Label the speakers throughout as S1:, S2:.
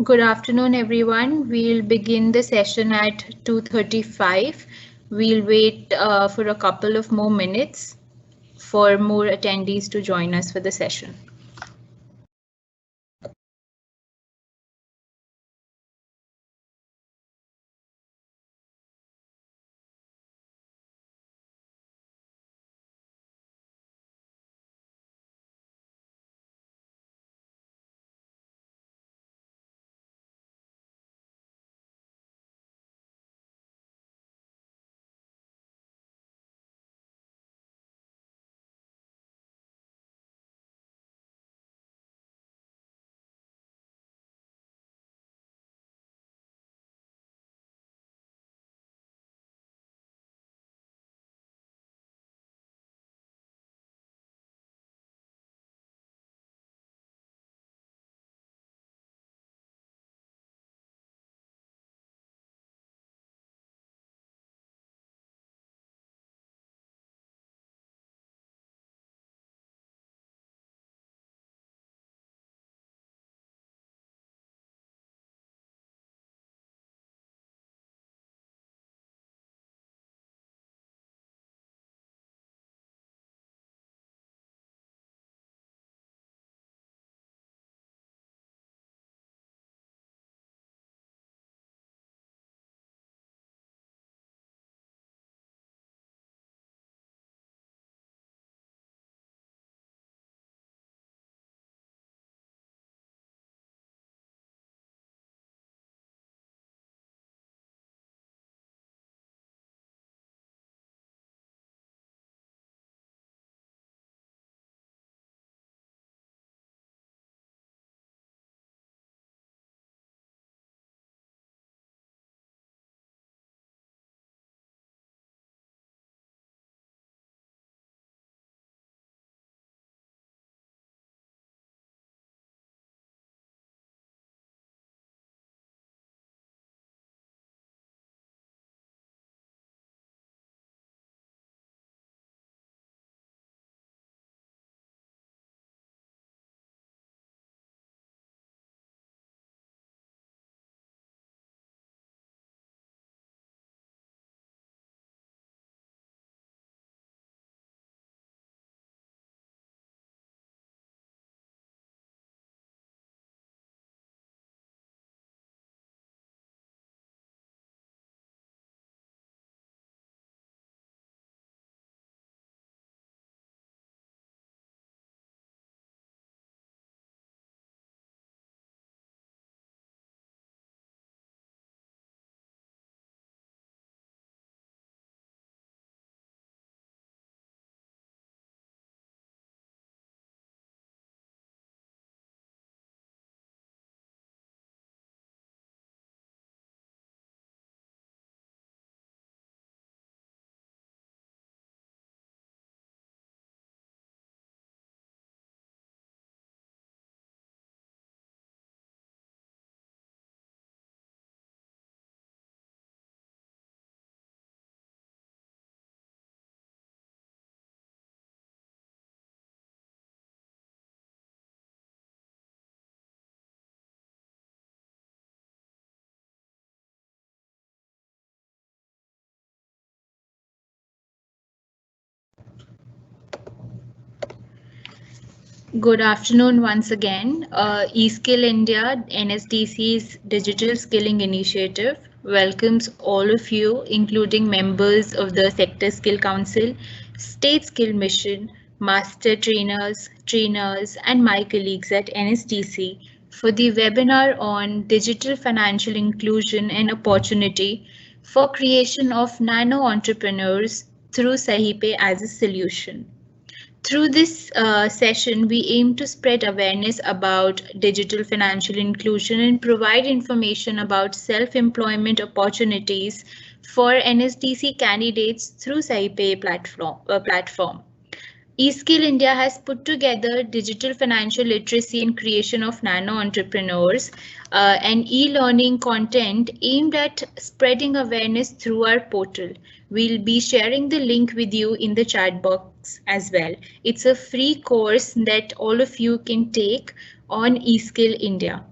S1: Good afternoon, everyone. We'll begin the session at 2:35. We'll wait for a couple of more minutes for more attendees to join us for the session. Good afternoon once again. eSkill India, NSDC's digital skilling initiative, welcomes all of you, including members of the Sector Skill Council, State Skill Mission, Master trainers, and my colleagues at NSDC for the webinar on digital financial inclusion and opportunity for creation of nano entrepreneurs through Sahipe as a solution. Through this session, we aim to spread awareness about digital financial inclusion and provide information about self-employment opportunities for NSDC candidates through SciPay platform. eSkill India has put together digital financial literacy and creation of nano entrepreneurs and e-learning content aimed at spreading awareness through our portal. We'll be sharing the link with you in the chat box as well. It's a free course that all of you can take on eSkill India.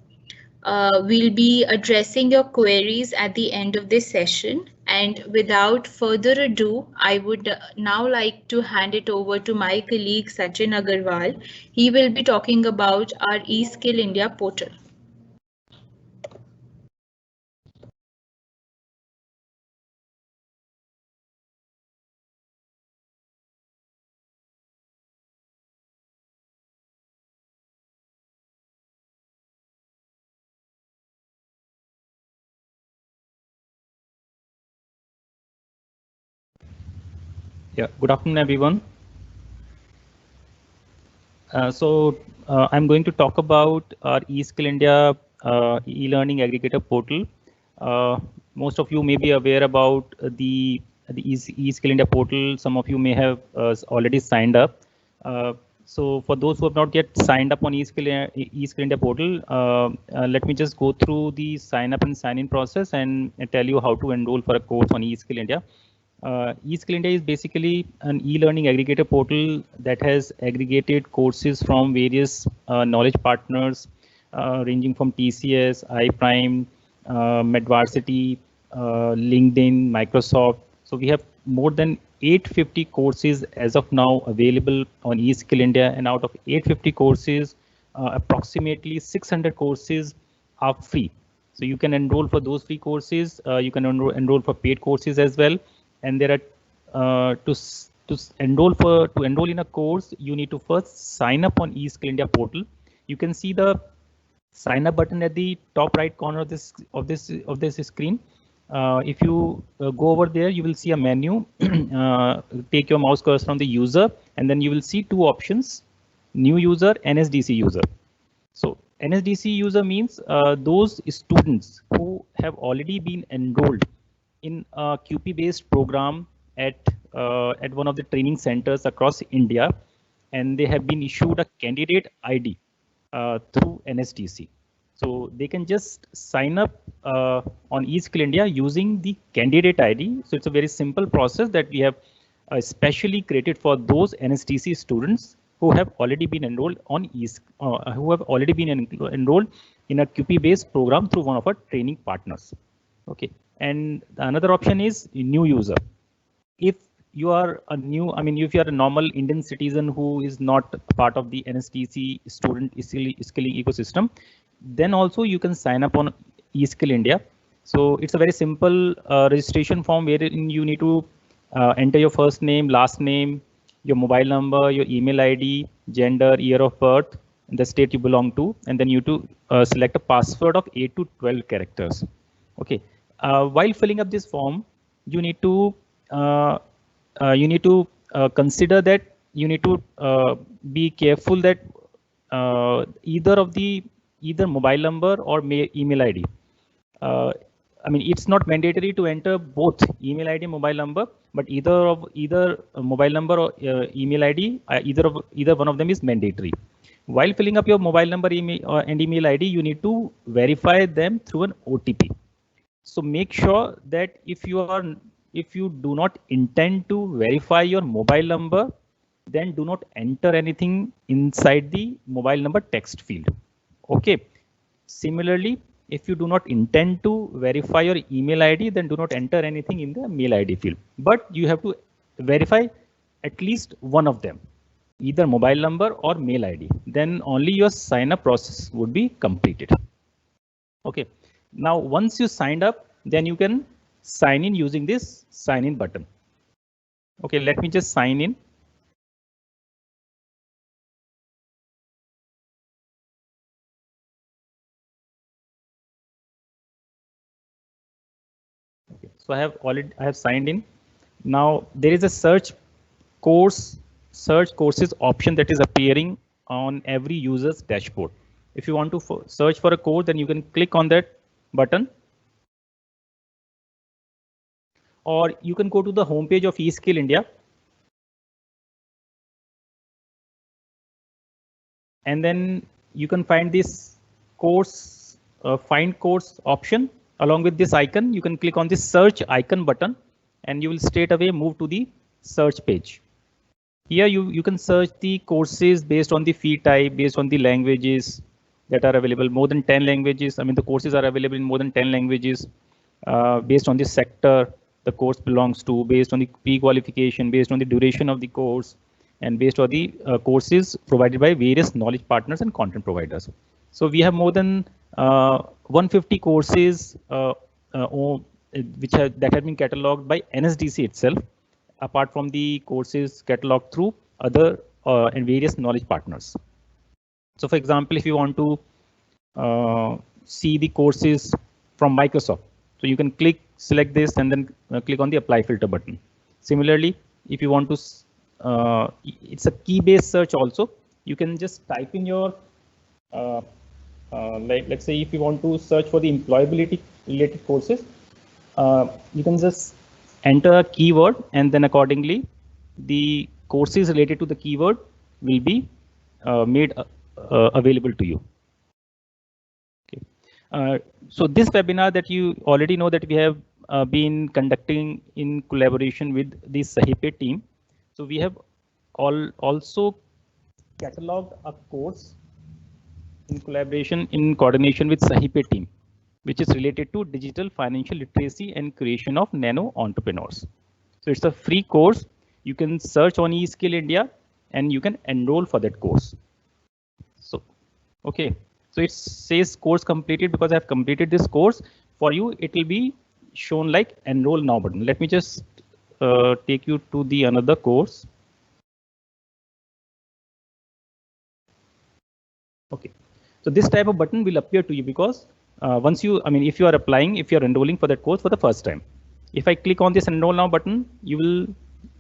S1: We'll be addressing your queries at the end of this session. And without further ado, I would now like to hand it over to my colleague Sachin Agarwal. He will be talking about our eSkill India portal.
S2: Yeah, good afternoon, everyone. I'm going to talk about our eSkill India e-learning aggregator portal. Most of you may be aware about the eSkill India portal. Some of you may have already signed up. So for those who have not yet signed up on eSkill India portal, let me just go through the sign up and sign in process and tell you how to enroll for a course on eSkill India. eSkill India is basically an e-learning aggregator portal that has aggregated courses from various knowledge partners, ranging from TCS, iPrime, Medvarsity, LinkedIn, Microsoft. So we have more than 850 courses as of now available on eSkill India, and out of 850 courses, approximately 600 courses are free. So you can enroll for those free courses. You can enroll for paid courses as well. And there are to enroll in a course, you need to first sign up on eSkill India portal. You can see the sign up button at the top right corner of this screen. If you go over there, you will see a menu. Take your mouse cursor from the user, and then you will see two options: new user, NSDC user. So NSDC user means those students who have already been enrolled in a QP-based program at one of the training centers across India, and they have been issued a candidate ID through NSDC. So they can just sign up on eSkill India using the candidate ID. So it's a very simple process that we have specially created for those NSDC students who have already been enrolled on who have already been enrolled in a QP-based program through one of our training partners. Okay, and another option is new user. If you are a new, if you are a normal Indian citizen who is not part of the NSDC student skilling ecosystem, then also you can sign up on eSkill India. So it's a very simple registration form wherein you need to enter your first name, last name, your mobile number, your email ID, gender, year of birth, and the state you belong to, and then you to select a password of 8 to 12 characters. Okay. While filling up this form, you need to consider that you need to be careful that either mobile number or email ID. It's not mandatory to enter both email ID and mobile number, but either mobile number or email ID, either one of them is mandatory. While filling up your mobile number and email ID, you need to verify them through an OTP. So make sure that if you do not intend to verify your mobile number, then do not enter anything inside the mobile number text field. Okay. Similarly, if you do not intend to verify your email ID, then do not enter anything in the mail ID field. But you have to verify at least one of them, either mobile number or mail ID. Then only your sign up process would be completed. Okay. Now, once you signed up, then you can sign in using this sign in button. Okay, let me just sign in. Okay, so I have signed in. Now there is a search courses option that is appearing on every user's dashboard. If you want to search for a course, then you can click on that button, or you can go to the homepage of eSkill India, and then you can find this course, find course option. Along with this icon, you can click on this search icon button, and you will straight away move to the search page. Here you can search the courses based on the fee type, based on the languages. that are available, more than 10 languages. I mean, the courses are available in more than 10 languages based on the sector the course belongs to, based on the pre-qualification, based on the duration of the course, and based on the courses provided by various knowledge partners and content providers. So we have more than 150 courses that have been catalogued by NSDC itself, apart from the courses catalogued through other and various knowledge partners. So for example, if you want to see the courses from Microsoft, so you can select this and then click on the apply filter button. Similarly, if you want to, it's a key-based search also. You can just type in your, like let's say if you want to search for the employability related courses, you can just enter a keyword and then accordingly the courses related to the keyword will be made available to you. So this webinar that you already know that we have been conducting in collaboration with the Sahipe team. So we have also cataloged a course in coordination with Sahipe team, which is related to digital financial literacy and creation of nano entrepreneurs. So it's a free course. You can search on eSkill India and you can enroll for that course. So, okay. So it says course completed because I have completed this course. For you, it will be shown like enroll now button. Let me just take you to the another course. Okay, so this type of button will appear to you because once you, I mean, if you are applying, if you are enrolling for that course for the first time, if I click on this enroll now button, you will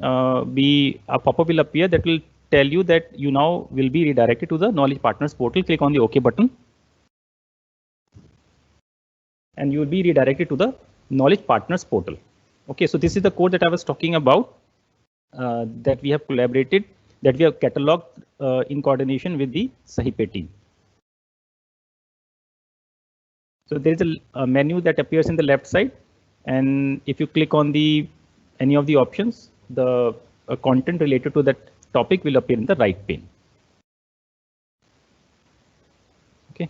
S2: a pop-up will appear that will tell you that you now will be redirected to the Knowledge Partners portal. Click on the OK button. And you will be redirected to the Knowledge Partners portal. Okay, so this is the code that I was talking about that we have collaborated, that we have cataloged in coordination with the Sahipe team. So there is a menu that appears in the left side, and if you click on any of the options, the content related to that topic will appear in the right pane. Okay.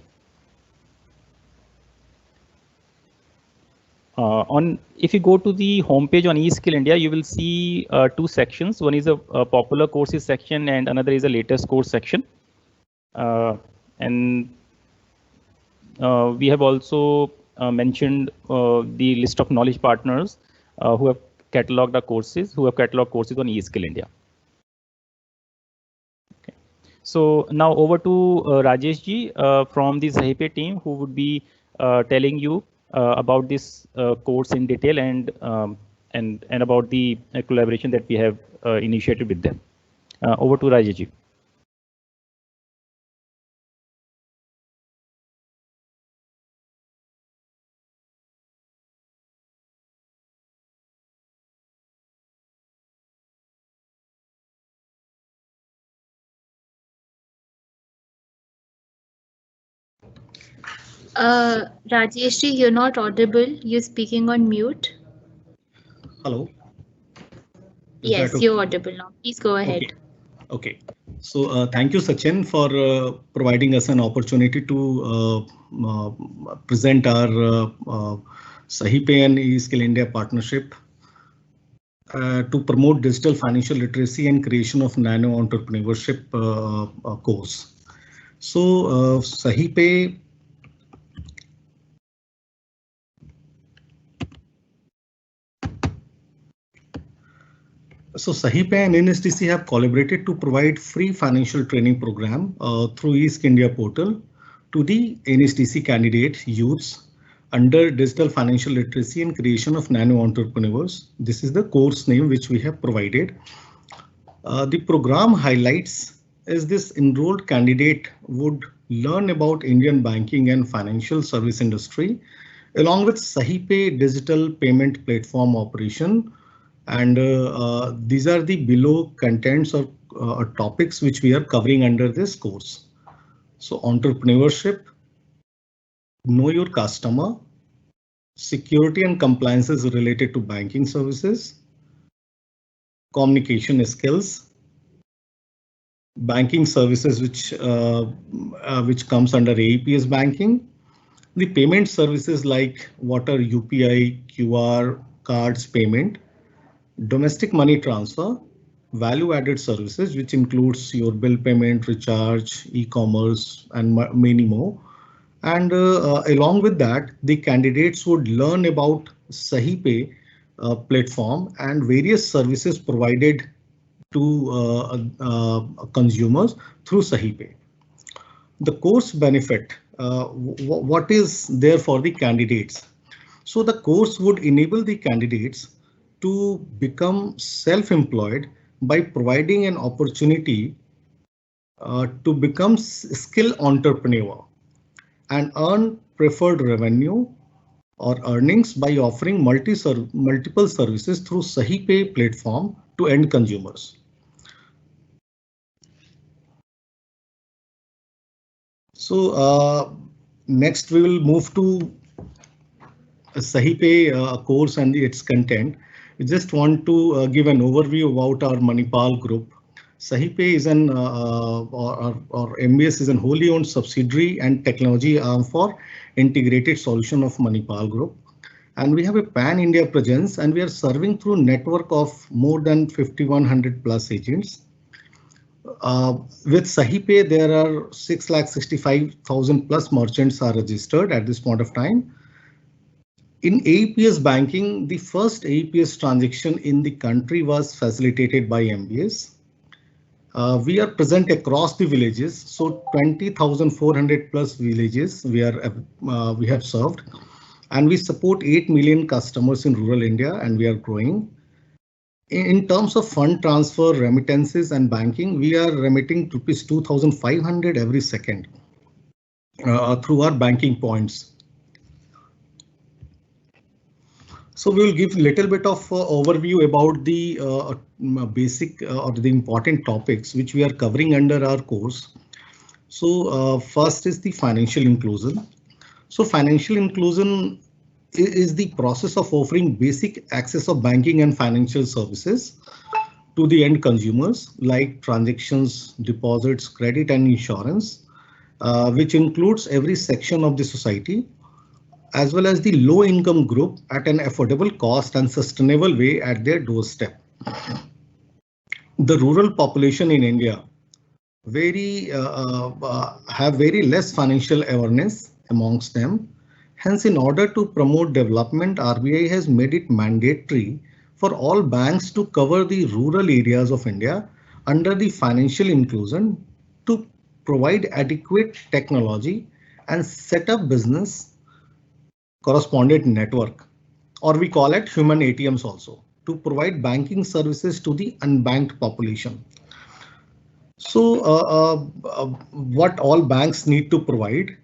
S2: If you go to the home page on eSkill India, you will see two sections. One is a popular courses section and another is a latest course section. And we have also mentioned the list of knowledge partners who have cataloged our courses, on eSkill India. Okay. So now over to Rajesh ji from the Sahipe team, who would be telling you about this course in detail and about the collaboration that we have initiated with them. Over to Rajesh ji.
S1: Rajesh ji, you're not audible. You're speaking on mute.
S3: Hello.
S1: Yes, you're audible now. Please go ahead.
S3: Okay. So thank you, Sachin, for providing us an opportunity to present our Sahipe and eSkill India partnership to promote digital financial literacy and creation of nano entrepreneurship course. So Sahipe and NSDC have collaborated to provide free financial training program through eSkill India portal to the NSDC candidate youths under digital financial literacy and creation of nano entrepreneurs. This is the course name which we have provided. The program highlights is this enrolled candidate would learn about Indian banking and financial service industry along with Sahipe digital payment platform operation. And these are the below contents or topics which we are covering under this course. So entrepreneurship, know your customer, security and compliances related to banking services, communication skills, banking services which comes under AEPS banking, the payment services like water, UPI, QR, cards payment, domestic money transfer, value-added services, which includes your bill payment, recharge, e-commerce, and many more. And along with that, the candidates would learn about SahiPay platform and various services provided to consumers through SahiPay. The course benefit, what is there for the candidates? So the course would enable the candidates to become self-employed by providing an opportunity to become skill entrepreneur and earn preferred revenue or earnings by offering multiple services through SahiPay platform to end consumers. So next we will move to SahiPay course and its content. We just want to give an overview about our Manipal group. SahiPay is an or MBS is an wholly owned subsidiary and technology arm for integrated solution of Manipal group. And we have a pan-India presence, and we are serving through a network of more than 5,100 plus agents. With SahiPay, there are 6,65,000 plus merchants are registered at this point of time. In AEPS banking, the first AEPS transaction in the country was facilitated by MBS. We are present across the villages, so 20,400 plus villages we have served, and we support 8 million customers in rural India, and we are growing. In terms of fund transfer, remittances, and banking, we are remitting rupees 2,500 every second through our banking points. So we will give a little bit of overview about the basic or the important topics which we are covering under our course. So first is the financial inclusion. So financial inclusion is the process of offering basic access of banking and financial services to the end consumers, like transactions, deposits, credit and insurance, which includes every section of the society, as well as the low income group at an affordable cost and sustainable way at their doorstep. The rural population in India have very less financial awareness amongst them. Hence, in order to promote development, RBI has made it mandatory for all banks to cover the rural areas of India under the financial inclusion to provide adequate technology and set up business correspondent network, or we call it human ATMs also, to provide banking services to the unbanked population. So what all banks need to provide,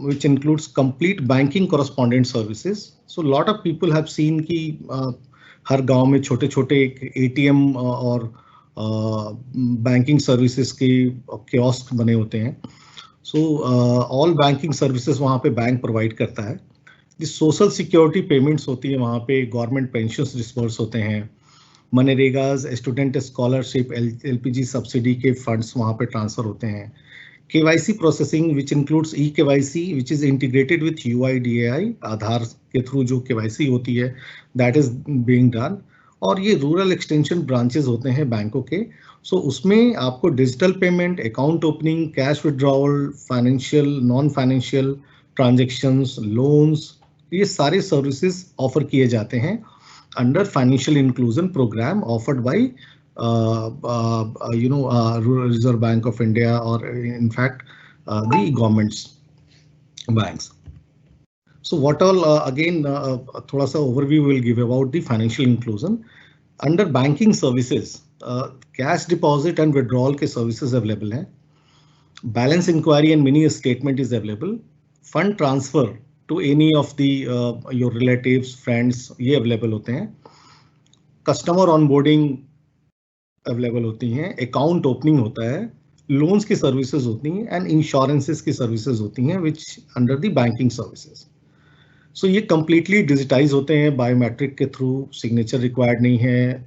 S3: which includes complete banking correspondent services. So a lot of people have seen कि हर गांव में छोटे-छोटे ATM और banking services के kiosk बने होते हैं. So all banking services वहाँ पे बैंक प्रोवाइड करता है. The social security payments होती है वहाँ पे, गवर्नमेंट पेंशन्स डिस्बर्स होते हैं, मनरेगाज, स्टूडेंट स्कॉलरशिप, LPG सब्सिडी के फंड्स वहाँ पे ट्रांसफर होते हैं. KYC processing which includes eKYC which is integrated with UIDAI, आधार के थ्रू जो KYC होती है दैट इज बीइंग डन. और ये रूरल एक्सटेंशन ब्रांचेस होते हैं बैंकों के. सो उसमें आपको digital payment, account opening, cash withdrawal, financial, non financial transactions, loans, ये सारे सर्विसेज ऑफर किए जाते हैं under financial inclusion programme offered by Reserve Bank of India or in fact the government's banks. So what all again thoda sa overview will give about the financial inclusion. Under banking services, cash deposit and withdrawal के services available हैं. Balance inquiry and mini statement is available. Fund transfer to any of the your relatives, friends ये available होते हैं. Customer onboarding available होती हैं. Account opening होता है. Loans की services होती हैं and insurances की services होती हैं which under the banking services. So ये completely digitize होते हैं, बायोमेट्रिक के थ्रू, सिग्नेचर रिक्वायर्ड नहीं है,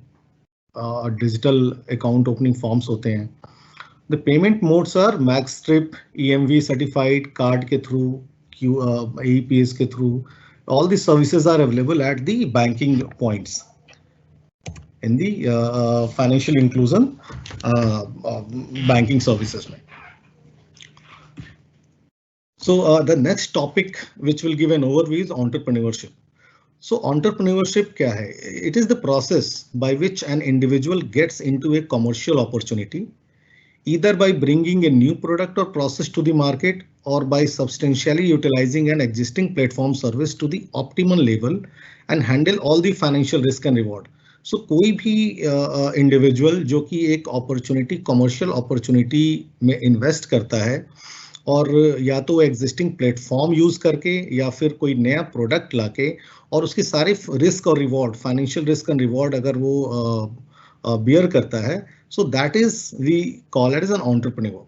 S3: डिजिटल अकाउंट ओपनिंग फॉर्म्स होते हैं. The payment modes are Magstrip, EMV certified, card के through, AEPS के through. All these services are available at the banking points in the financial inclusion banking services. So the next topic which will give an overview is entrepreneurship. So entrepreneurship क्या है? It is the process by which an individual gets into a commercial opportunity, either by bringing a new product or process to the market or by substantially utilizing an existing platform service to the optimal level and handle all the financial risk and reward. So कोई भी individual जो कि एक opportunity, commercial opportunity में invest करता है और या तो एग्जिस्टिंग प्लेटफॉर्म यूज करके या फिर कोई नया प्रोडक्ट लाके और उसके सारे रिस्क और reward, financial risk and reward अगर वो बियर करता है, so that is we call it as an entrepreneur.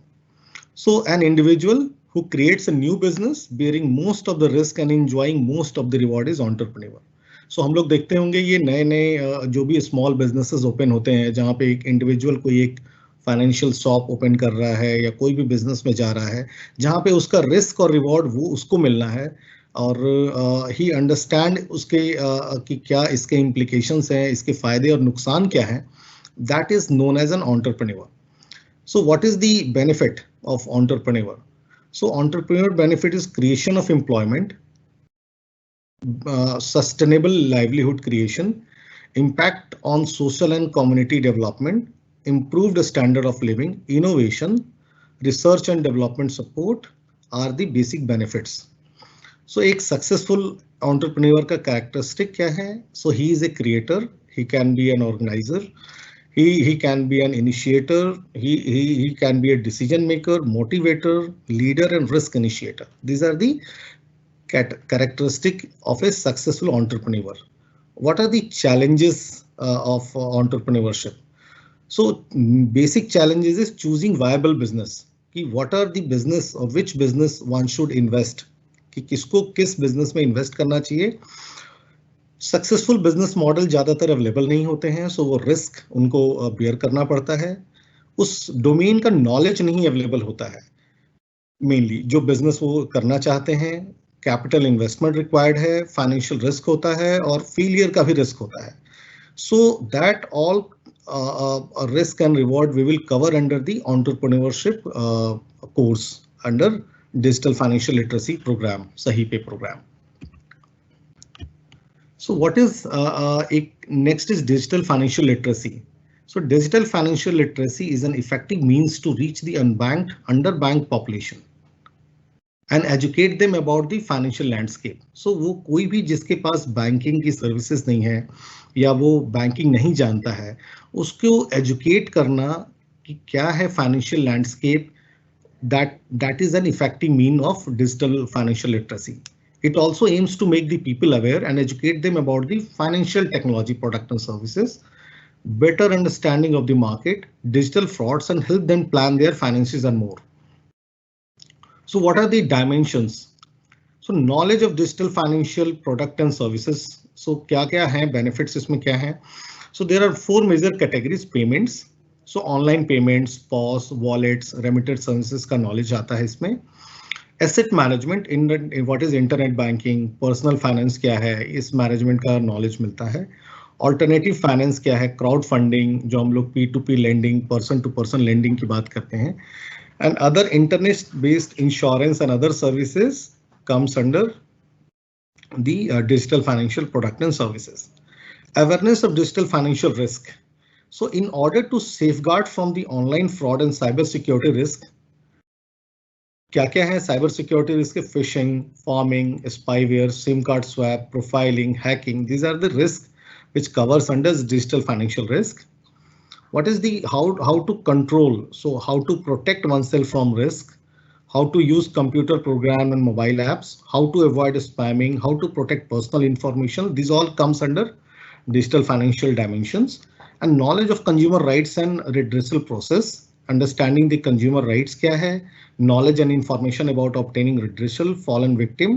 S3: So an individual who creates a new business bearing most of the risk and enjoying most of the reward is entrepreneur. So हम लोग देखते होंगे ये नए नए जो भी small businesses open होते हैं जहाँ पे एक इंडिविजुअल कोई एक फाइनेंशियल शॉप ओपन कर रहा है या कोई भी बिजनेस में जा रहा है जहाँ पे उसका रिस्क और रिवॉर्ड वो उसको मिलना है और ही अंडरस्टैंड उसके कि क्या इसके इम्प्लीकेशंस हैं, इसके फायदे और नुकसान क्या हैं. That is known as an entrepreneur. So what is the benefit of entrepreneur? So entrepreneur benefit is creation of employment, sustainable livelihood creation, impact on social and community development, improved standard of living, innovation, research and development support are the basic benefits. So एक successful entrepreneur का characteristic क्या है? So he is a creator, he can be an organizer, he can be an initiator, he can be a decision maker, motivator, leader and risk initiator. These are the characteristic of a successful entrepreneur. What are the challenges of entrepreneurship? So basic challenges is choosing viable business. कि what are the business or which business one should invest, कि किसको किस business में invest करना चाहिए. Successful business model ज्यादातर available नहीं होते हैं, सो वो रिस्क उनको बियर करना पड़ता है. उस डोमेन का नॉलेज नहीं अवेलेबल होता है. मेनली जो बिजनेस वो करना चाहते हैं, कैपिटल इन्वेस्टमेंट रिक्वायर्ड है, फाइनेंशियल रिस्क होता है और फेलियर का भी रिस्क होता है. So that all risk and reward we will cover under the entrepreneurship course under digital financial literacy programme, सही पे programme. So what is next is digital financial literacy. So digital financial literacy is an effective means to reach the unbanked, underbanked population and educate them about the financial landscape. So वो कोई भी जिसके पास banking की services नहीं है या वो banking नहीं जानता है, उसको एजुकेट करना कि क्या है financial landscape, that is an effective mean of digital financial literacy. It also aims to make the people aware and educate them about the financial technology product and services, better understanding of the market, digital frauds, and help them plan their finances and more. So what are the dimensions? So knowledge of digital financial product and services. So क्या है benefits इसमें क्या है? So there are 4 major categories. Payments. So online payments, POS, wallets, remitted services का knowledge आता है इसमें. Asset management, in what is internet banking, personal finance क्या है, इस मैनेजमेंट का नॉलेज मिलता है. ऑल्टरनेटिव फाइनेंस क्या है, क्राउड फंडिंग जो हम लोग P2P lending, person to person lending की बात करते हैं. And other internet based insurance and other services comes under the digital financial product and services. Awareness of digital financial risk. So in order to safeguard from the online fraud and cyber security risk, क्या क्या है cyber security risk? Phishing, pharming, spyware, SIM card swap, profiling, hacking. These are the risks which covers under digital financial risk. What is the how to control? So how to protect oneself from risk, how to use computer program and mobile apps, how to avoid spamming, how to protect personal information. These all comes under digital financial dimensions. And knowledge of consumer rights and redressal process. Understanding the consumer rights क्या है, knowledge and information about obtaining redressal, fallen victim,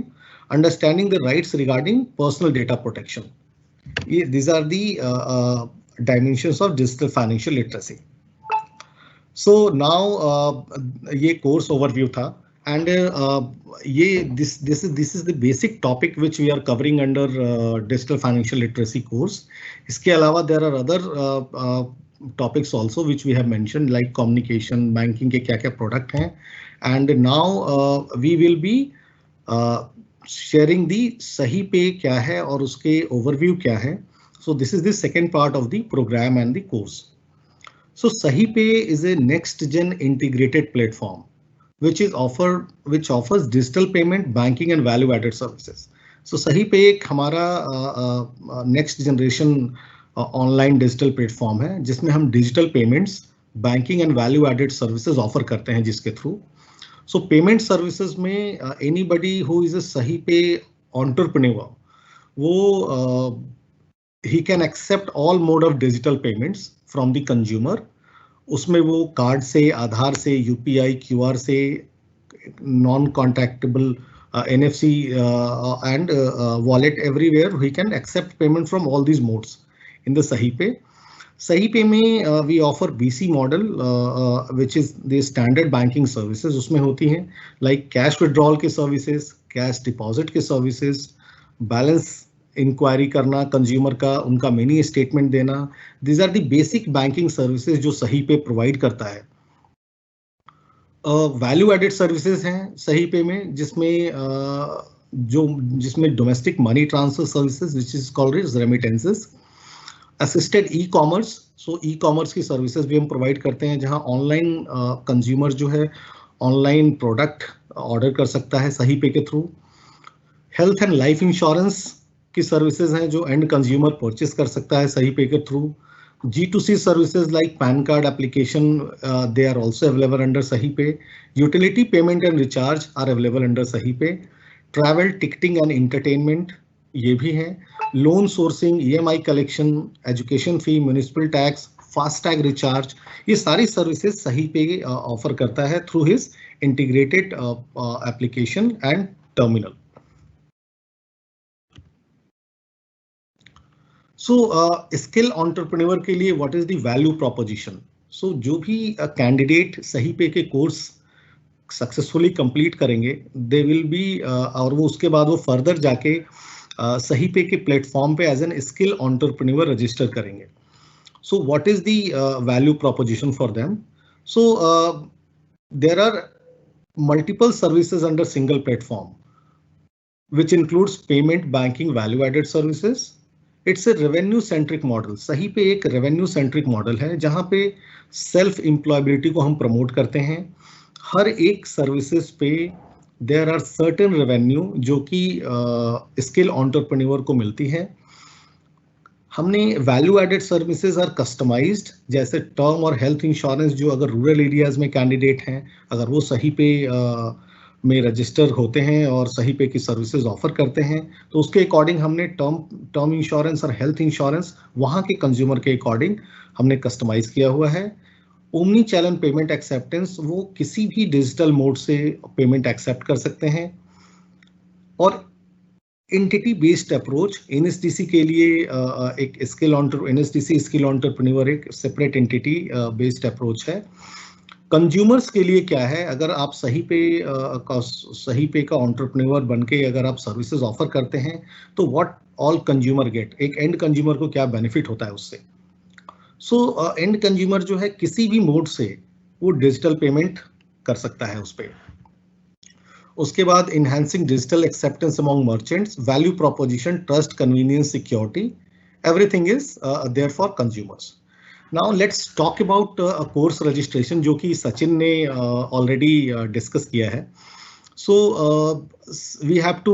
S3: understanding the rights regarding personal data protection. These are the dimensions of digital financial literacy. So now ये course overview था, and this is the basic topic which we are covering under digital financial literacy course. इसके अलावा there are other topics also which we have mentioned, like communication, banking के क्या-क्या product हैं, and now we will be sharing the सही पे क्या है और उसके overview क्या है. So this is the second part of the program and the course. So SahiPay is a next-gen integrated platform which offers digital payment, banking and value-added services. So SahiPay एक हमारा next generation online digital platform है जिसमें हम digital payments, banking and value-added services offer करते हैं जिसके through. So payment services में anybody who is a SahiPay entrepreneur, वो he can accept all mode of digital payments from the consumer. उसमें वो कार्ड से, आधार से, UPI, QR से, non कॉन्टैक्टेबल NFC and wallet everywhere, he can accept payment from all these modes in the SahiPay. SahiPay में we offer BC model which is the standard banking services. उसमें होती हैं like cash withdrawal के services, cash deposit के services, balance inquiry करना consumer का, उनका mini statement देना. These are the basic banking services जो SahiPay प्रोवाइड करता है. वैल्यू एडेड सर्विसेज हैं SahiPay में जिसमें domestic money transfer services which is called remittances, assisted e commerce. So e commerce की सर्विसेज भी हम प्रोवाइड करते हैं जहां ऑनलाइन कंज्यूमर जो है ऑनलाइन प्रोडक्ट ऑर्डर कर सकता है SahiPay के through. Health and life insurance की सर्विसेज हैं जो एंड कंज्यूमर परचेस कर सकता है SahiPay के through. G2C services like PAN card application, they are also available under SahiPay. Utility payment and recharge are available under SahiPay. Travel ticketing and entertainment ये भी हैं. Loan sourcing, EMI collection, education fee, municipal tax, FASTag recharge, ये सारी services SahiPay offer करता है through his integrated application and terminal. So skill entrepreneur के लिए what is the value proposition. So जो भी कैंडिडेट SahiPay के कोर्स सक्सेसफुली कंप्लीट करेंगे दे विल बी और वो उसके बाद वो फर्दर जाके SahiPay के प्लेटफॉर्म पे as an skill entrepreneur register करेंगे. So what is the value proposition for them. So there are multiple services under single platform which includes payment, banking, value added services. It's a revenue centric model. SahiPay एक revenue centric model है जहां पे self employability को हम promote करते हैं. हर एक services पे देयर आर सर्टेन रेवेन्यू जो कि स्किल एंटरप्रेन्योर को मिलती है. हमने value added services are customised, जैसे टर्म और हेल्थ इंश्योरेंस जो अगर रूरल एरियाज में कैंडिडेट हैं अगर वो SahiPay में रजिस्टर होते हैं और SahiPay की सर्विसेज ऑफर करते हैं तो उसके अकॉर्डिंग हमने टर्म इंश्योरेंस और हेल्थ इंश्योरेंस वहाँ के कंज्यूमर के अकॉर्डिंग हमने कस्टमाइज किया हुआ है. ओमनी चैनल पेमेंट एक्सेप्टेंस, वो किसी भी डिजिटल मोड से पेमेंट एक्सेप्ट कर सकते हैं. और एंटिटी बेस्ड अप्रोच, NSDC के लिए एक NSDC स्किल एंटरप्रेन्योर एक सेपरेट एंटिटी बेस्ड अप्रोच है. कंज्यूमर्स के लिए क्या है, अगर आप SahiPay का एंटरप्रेन्योर बनके अगर आप सर्विसेज ऑफर करते हैं तो व्हाट ऑल कंज्यूमर गेट, एक एंड कंज्यूमर को क्या बेनिफिट होता है उससे. सो एंड कंज्यूमर जो है किसी भी मोड से वो डिजिटल पेमेंट कर सकता है उस पर. उसके बाद enhancing digital acceptance among merchants, value proposition, trust, convenience, security, everything is there for consumers. Now let's talk about course registration जो कि सचिन ने already discuss किया है. So we have to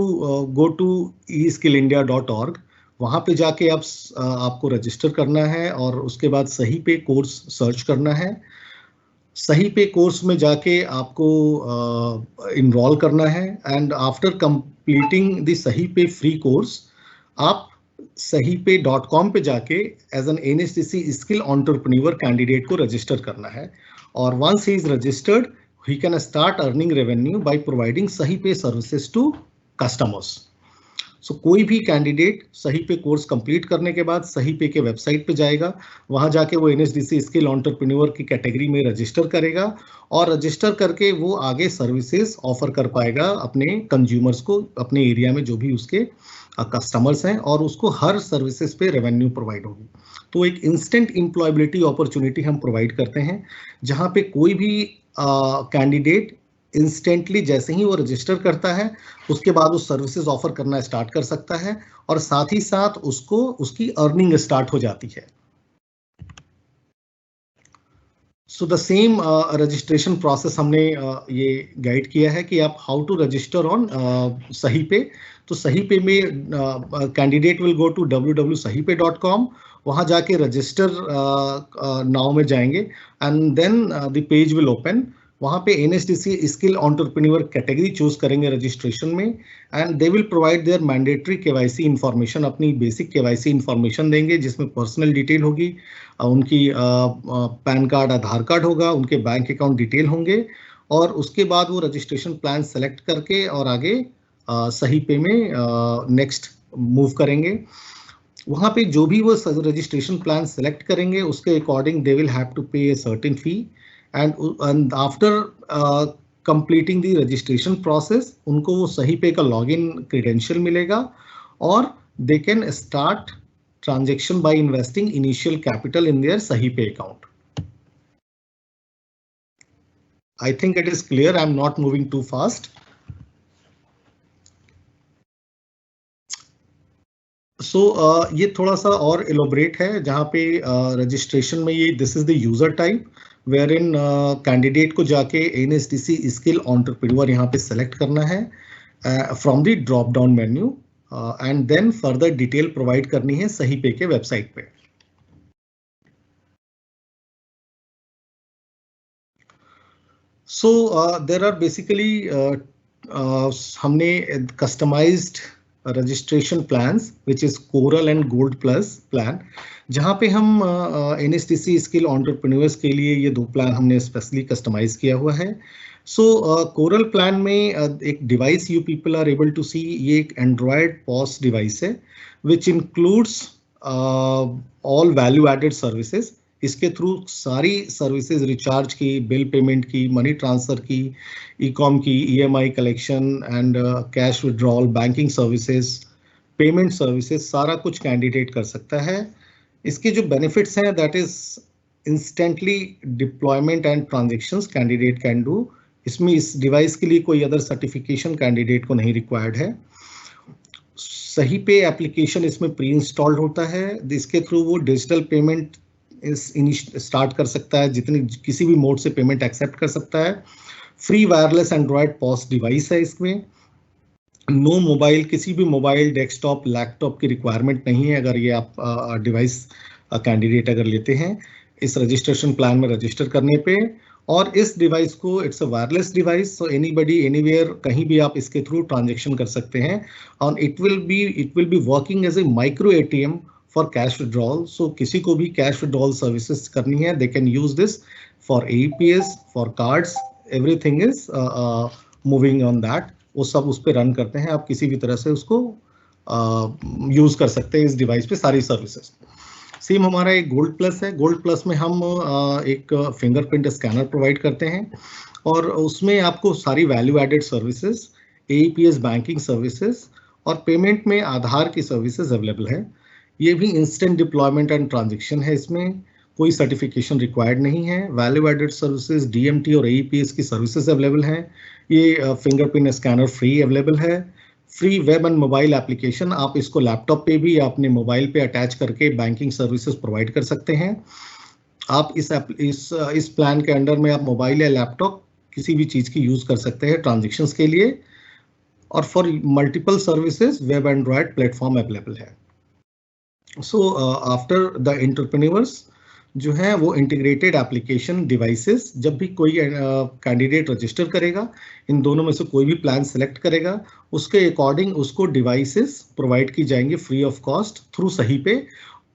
S3: go to eskillindia.org. वहाँ पे जाके आपको रजिस्टर करना है और उसके बाद SahiPay कोर्स सर्च करना है. SahiPay कोर्स में जाके आपको इनरोल करना है and after completing the SahiPay free course आप SahiPay.com पे जाके as an NSDC skill entrepreneur candidate को रजिस्टर करना है. और once he is registered he can start earning revenue by providing SahiPay services to customers. कोई भी कैंडिडेट सही पे कोर्स कंप्लीट करने के बाद सही पे के वेबसाइट पे जाएगा, वहां जाके वो NSDC स्किल एंटरप्रेन्योर की कैटेगरी में रजिस्टर करेगा और रजिस्टर करके वो आगे सर्विसेज ऑफर कर पाएगा अपने कंज्यूमर्स को, अपने एरिया में जो भी उसके कस्टमर्स हैं, और उसको हर सर्विसेज पे रेवेन्यू प्रोवाइड होगी। तो एक इंस्टेंट एम्प्लॉयबिलिटी अपॉर्चुनिटी हम प्रोवाइड करते हैं, जहां पे कोई भी कैंडिडेट इंस्टेंटली जैसे ही वो रजिस्टर करता है उसके बाद वो सर्विसेज ऑफर करना स्टार्ट कर सकता है और साथ ही साथ उसको उसकी अर्निंग स्टार्ट हो जाती है। So the same registration process हमने ये गाइड किया है कि आप हाउ टू रजिस्टर ऑन सही पे। तो सही पे में candidate will go to www.sahipe.com, वहां जाके रजिस्टर नाउ में जाएंगे and then the page will open. वहां पे NSDC skill entrepreneur category choose करेंगे रजिस्ट्रेशन में and they will provide their mandatory KYC information, अपनी बेसिक KYC इंफॉर्मेशन देंगे जिसमें पर्सनल डिटेल होगी, उनकी पैन कार्ड, आधार कार्ड होगा, उनके बैंक अकाउंट डिटेल होंगे और उसके बाद वो रजिस्ट्रेशन प्लान सेलेक्ट करके और आगे सही पे में नेक्स्ट मूव करेंगे। वहाँ पे जो भी वो रजिस्ट्रेशन प्लान सेलेक्ट करेंगे उसके according they will have to pay a certain fee and after completing the registration process उनको वो सही पे का लॉगिन क्रेडेंशियल मिलेगा और they can start transaction by investing initial capital in their सही पे account. I think it is clear. I'm not moving too fast. So ये थोड़ा सा और elaborate है जहाँ पे registration में ये this is the user type wherein candidate को जाके NSDC स्किल एंटरप्रेन्योर यहाँ पे सेलेक्ट करना है from the drop down menu and then further detail provide करनी है सही पे के वेबसाइट पे। सो देयर आर बेसिकली हमने customised registration plans which is coral and gold plus plan, जहाँ पे हम NSDC स्किल एंटरप्रेन्योर्स के लिए ये दो प्लान हमने स्पेशली कस्टमाइज किया हुआ है। सो कोरल प्लान में एक device you people are able to see, ये एक एंड्रॉयड पॉस डिवाइस है which includes all value added services. इसके थ्रू सारी सर्विसेज रिचार्ज की, बिल पेमेंट की, मनी ट्रांसफर की, ई-कॉम की, EMI collection and cash withdrawal, banking services, payment services, सारा कुछ कैंडिडेट कर सकता है। इसके जो बेनिफिट्स हैं that is instantly deployment and transactions candidate can do. इसमें इस डिवाइस के लिए कोई अदर सर्टिफिकेशन कैंडिडेट को नहीं रिक्वायर्ड है। सही पे एप्लीकेशन इसमें प्री इंस्टॉल्ड होता है, इसके थ्रू वो डिजिटल पेमेंट स्टार्ट कर सकता है, जितनी किसी भी मोड से पेमेंट एक्सेप्ट कर सकता है। Free wireless Android POS device है इसमें। नो मोबाइल, किसी भी मोबाइल, डेस्कटॉप, लैपटॉप की रिक्वायरमेंट नहीं है अगर ये आप डिवाइस कैंडिडेट अगर लेते हैं इस रजिस्ट्रेशन प्लान में रजिस्टर करने पे। और इस डिवाइस को it's a wireless device, so anybody anywhere कहीं भी आप इसके थ्रू ट्रांजेक्शन कर सकते हैं और it will be working as a micro ATM for cash withdrawal. So किसी को भी कैश विड्रॉल सर्विसेज करनी है they can use this for AEPS, for cards, everything is moving on that. वो सब उस पर रन करते हैं, आप किसी भी तरह से उसको यूज कर सकते हैं इस डिवाइस पे सारी सर्विसेज। सेम हमारा एक गोल्ड प्लस है। गोल्ड प्लस में हम एक फिंगरप्रिंट स्कैनर प्रोवाइड करते हैं और उसमें आपको सारी value added services, AEPS banking services और पेमेंट में आधार की सर्विसेज अवेलेबल है। ये भी इंस्टेंट डिप्लॉयमेंट एंड ट्रांजेक्शन है, इसमें कोई सर्टिफिकेशन रिक्वायर्ड नहीं है। वैल्यू एडेड सर्विसेज, DMT और AEPS की सर्विसेज अवेलेबल हैं। ये फिंगरप्रिंट स्कैनर फ्री अवेलेबल है। Free web and mobile application, आप इसको लैपटॉप पे भी या अपने मोबाइल पे अटैच करके बैंकिंग सर्विसेज प्रोवाइड कर सकते हैं। आप इस प्लान के अंडर में आप मोबाइल या लैपटॉप किसी भी चीज़ की यूज़ कर सकते हैं ट्रांजेक्शन्स के लिए। और for multiple services web android platform available है। सो आफ्टर द एंटरप्रेन्योर्स जो है वो इंटीग्रेटेड एप्लीकेशन डिवाइसेस, जब भी कोई कैंडिडेट रजिस्टर करेगा, इन दोनों में से कोई भी प्लान सेलेक्ट करेगा, उसके अकॉर्डिंग उसको डिवाइसेस प्रोवाइड की जाएंगे फ्री ऑफ कॉस्ट थ्रू सही पे,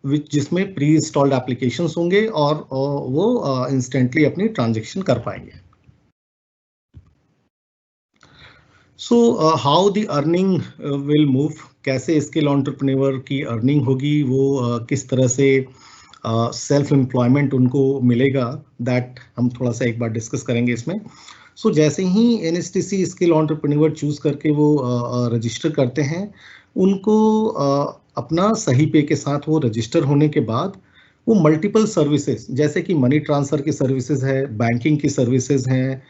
S3: जिसमें प्री इंस्टॉल्ड एप्लीकेशंस होंगे और वो इंस्टेंटली अपनी ट्रांजेक्शन कर पाएंगे। So how the earning will move, कैसे स्किल एंटरप्रेन्योर की अर्निंग होगी, वो किस तरह से सेल्फ एम्प्लॉयमेंट उनको मिलेगा, दैट हम थोड़ा सा एक बार डिस्कस करेंगे इसमें। सो जैसे ही NSTC स्किल एंटरप्रेन्योर चूज करके वो रजिस्टर करते हैं, उनको अपना सही पे के साथ वो रजिस्टर होने के बाद वो मल्टीपल सर्विसेज जैसे कि मनी ट्रांसफर की सर्विसेज है, बैंकिंग की सर्विसेज हैं,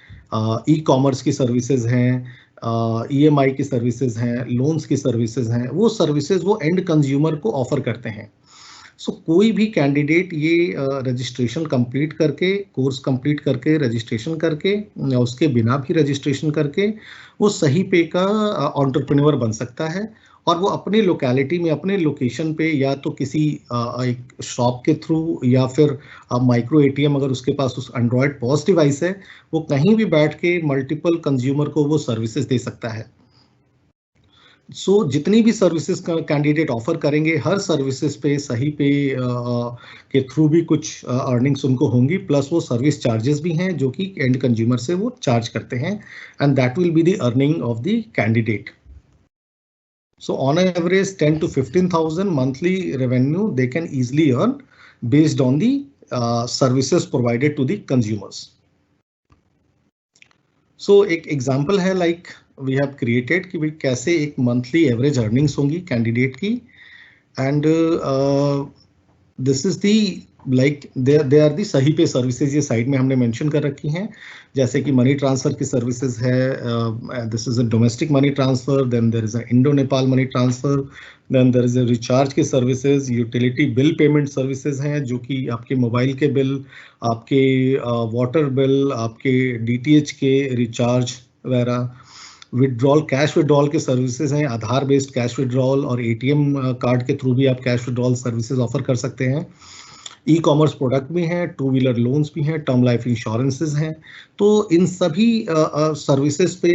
S3: ई-कॉमर्स की सर्विसेज हैं, EMI की सर्विसेज हैं, लोन्स की सर्विसेज हैं, वो सर्विसेज वो एंड कंज्यूमर को ऑफर करते हैं। सो कोई भी कैंडिडेट ये रजिस्ट्रेशन कंप्लीट करके, कोर्स कंप्लीट करके, रजिस्ट्रेशन करके या उसके बिना भी रजिस्ट्रेशन करके वो सही पे का एंटरप्रेन्योर बन सकता है, और वो अपनी लोकेलिटी में, अपने लोकेशन पे, या तो किसी एक शॉप के थ्रू या फिर माइक्रो ATM अगर उसके पास उस एंड्रॉयड पॉस डिवाइस है, वो कहीं भी बैठ के मल्टीपल कंज्यूमर को वो सर्विसेज दे सकता है। सो जितनी भी सर्विसेज का कैंडिडेट ऑफर करेंगे, हर सर्विसेज पे सही पे के थ्रू भी कुछ अर्निंग्स उनको होंगी, प्लस वो सर्विस चार्जेस भी हैं जो कि एंड कंज्यूमर से वो चार्ज करते हैं, and that will be the earning of the candidate. So on average 10 to 15,000 monthly revenue they can easily earn based on the services provided to the consumers. So एक example है like we have created कि भाई कैसे एक monthly average earnings होंगी candidate की, and this is the like they are the सही पे सर्विसेज ये साइड में हमने मेंशन कर रखी हैं, जैसे कि मनी ट्रांसफर की सर्विसेज है, this is a domestic money transfer, then there is a Indo Nepal money transfer, then there is a recharge की services, utility bill payment services हैं जो कि आपके मोबाइल के बिल, आपके वाटर बिल, आपके DTH के रिचार्ज वगैरह, विड्रॉल, कैश विड्रॉल के सर्विसेज हैं, आधार बेस्ड कैश विड्रॉल, और ATM कार्ड के थ्रू भी आप कैश विड्रॉल सर्विसेज ऑफर कर सकते हैं। ई-कॉमर्स प्रोडक्ट भी हैं, 2 व्हीलर लोन्स भी हैं, टर्म लाइफ इंश्योरेंसेज हैं। तो इन सभी सर्विसेज पे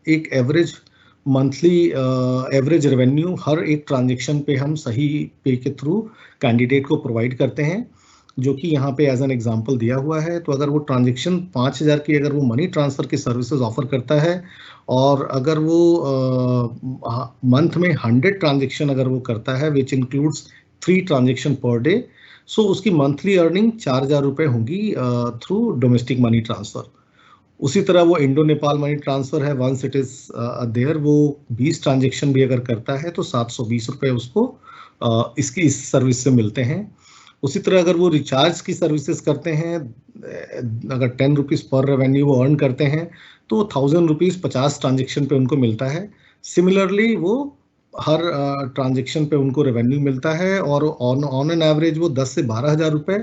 S3: एक एवरेज मंथली एवरेज रेवेन्यू हर एक ट्रांजेक्शन पे हम सही पे के थ्रू कैंडिडेट को प्रोवाइड करते हैं, जो कि यहाँ पे एज एन एग्जांपल दिया हुआ है। तो अगर वो ट्रांजेक्शन 5,000 की अगर वो मनी ट्रांसफर की सर्विसेज ऑफर करता है, और अगर वो मंथ में 100 ट्रांजेक्शन अगर वो करता है which includes 3 transaction per day, so उसकी मंथली अर्निंग 4,000 रुपये होंगी थ्रू डोमेस्टिक मनी ट्रांसफर। उसी तरह वो इंडो नेपाल मनी ट्रांसफर है, वंस इट इज देयर, वो 20 ट्रांजेक्शन भी अगर करता है तो 720 रुपये उसको इस सर्विस से मिलते हैं। उसी तरह अगर वो रिचार्ज की सर्विसेज करते हैं, अगर 10 रुपीज़ पर रेवेन्यू वो अर्न करते हैं तो 1,000 रुपीज़ 50 ट्रांजेक्शन पे उनको मिलता है। सिमिलरली वो हर ट्रांजेक्शन पे उनको रेवेन्यू मिलता है, और ऑन एन एवरेज वो 10 से 12,000 रुपये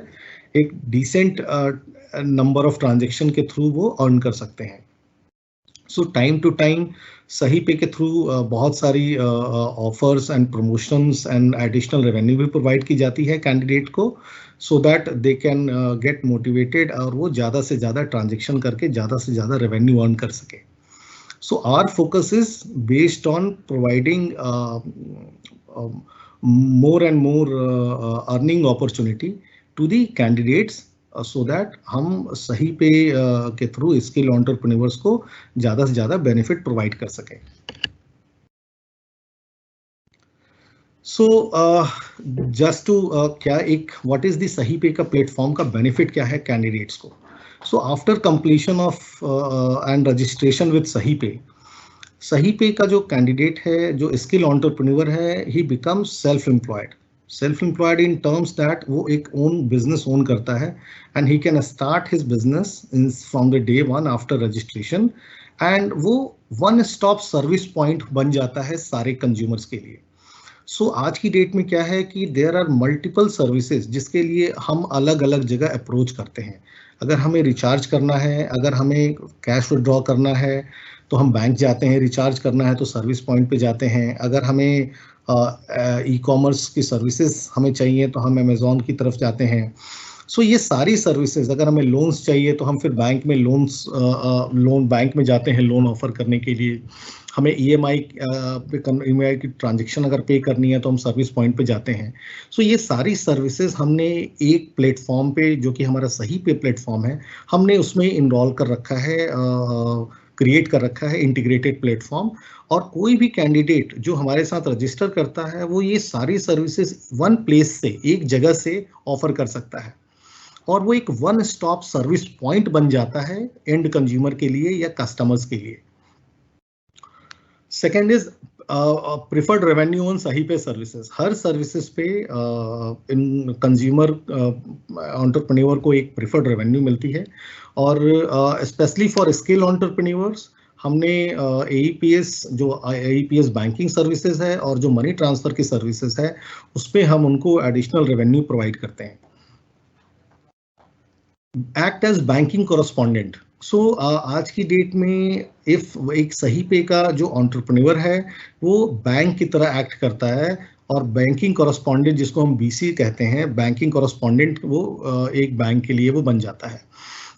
S3: एक डिसेंट नंबर ऑफ ट्रांजेक्शन के थ्रू वो अर्न कर सकते हैं। सो टाइम टू टाइम सही पे के थ्रू बहुत सारी offers and promotions and additional revenue भी प्रोवाइड की जाती है कैंडिडेट को, so that they can get motivated और वो ज़्यादा से ज़्यादा ट्रांजेक्शन करके ज़्यादा से ज़्यादा रेवेन्यू अर्न कर सके। So our focus is based on providing more and more earning opportunity to the candidates, so that हम सही पे के थ्रू स्किल एंटरप्रेन्योर्स को ज़्यादा से ज़्यादा बेनिफिट प्रोवाइड कर सकें। सो जस्ट टू क्या एक व्हाट इज द सही पे का प्लेटफॉर्म का बेनिफिट क्या है कैंडिडेट्स को। So after completion of and registration with सही पे का जो कैंडिडेट है, जो स्किल एंटरप्रेन्योर है, ही becomes self employed in terms that वो एक ओन बिजनेस ओन करता है, and he can start his business from the day 1 after registration, and वो वन स्टॉप सर्विस पॉइंट बन जाता है सारे कंज्यूमर्स के लिए। सो आज की डेट में क्या है कि देयर आर मल्टीपल सर्विसेज जिसके लिए हम अलग अलग जगह अप्रोच करते हैं। अगर हमें रिचार्ज करना है, अगर हमें कैश विड्रॉ करना है तो हम बैंक जाते हैं, रिचार्ज करना है तो सर्विस पॉइंट पे जाते हैं, अगर हमें ई-कॉमर्स की सर्विसेज हमें चाहिए तो हम अमेज़ॉन की तरफ जाते हैं। सो ये सारी सर्विसेज, अगर हमें लोन्स चाहिए तो हम फिर बैंक में लोन बैंक में जाते हैं लोन ऑफर करने के लिए, हमें EMI की ट्रांजेक्शन अगर पे करनी है तो हम सर्विस पॉइंट पे जाते हैं। सो ये सारी सर्विसेज हमने एक प्लेटफॉर्म पे, जो कि हमारा सही पे प्लेटफॉर्म है, हमने उसमें इनरोल कर रखा है क्रिएट कर रखा है, इंटीग्रेटेड प्लेटफॉर्म। और कोई भी कैंडिडेट जो हमारे साथ रजिस्टर करता है वो ये सारी सर्विसेज वन प्लेस से, एक जगह से ऑफर कर सकता है, और वो एक वन स्टॉप सर्विस पॉइंट बन जाता है एंड कंज्यूमर के लिए या कस्टमर्स के लिए। Second is preferred revenue on सही पे सर्विसेज। हर सर्विसेज पे इन कंज्यूमर एंटरप्रेन्योर को एक प्रिफर्ड रेवेन्यू मिलती है, और स्पेशली फॉर स्किल एंटरप्रेन्योर्स हमने AEPS जो AEPS बैंकिंग सर्विसेज है और जो मनी ट्रांसफर की सर्विसेज है उस पे हम उनको एडिशनल रेवेन्यू प्रोवाइड करते हैं। Act as banking correspondent. So आज की डेट में इफ एक सही पे का जो एंटरप्रेन्योर है वो बैंक की तरह एक्ट करता है, और बैंकिंग कोरस्पॉन्डेंट जिसको हम BC कहते हैं, बैंकिंग कोरस्पॉन्डेंट, वो एक बैंक के लिए वो बन जाता है।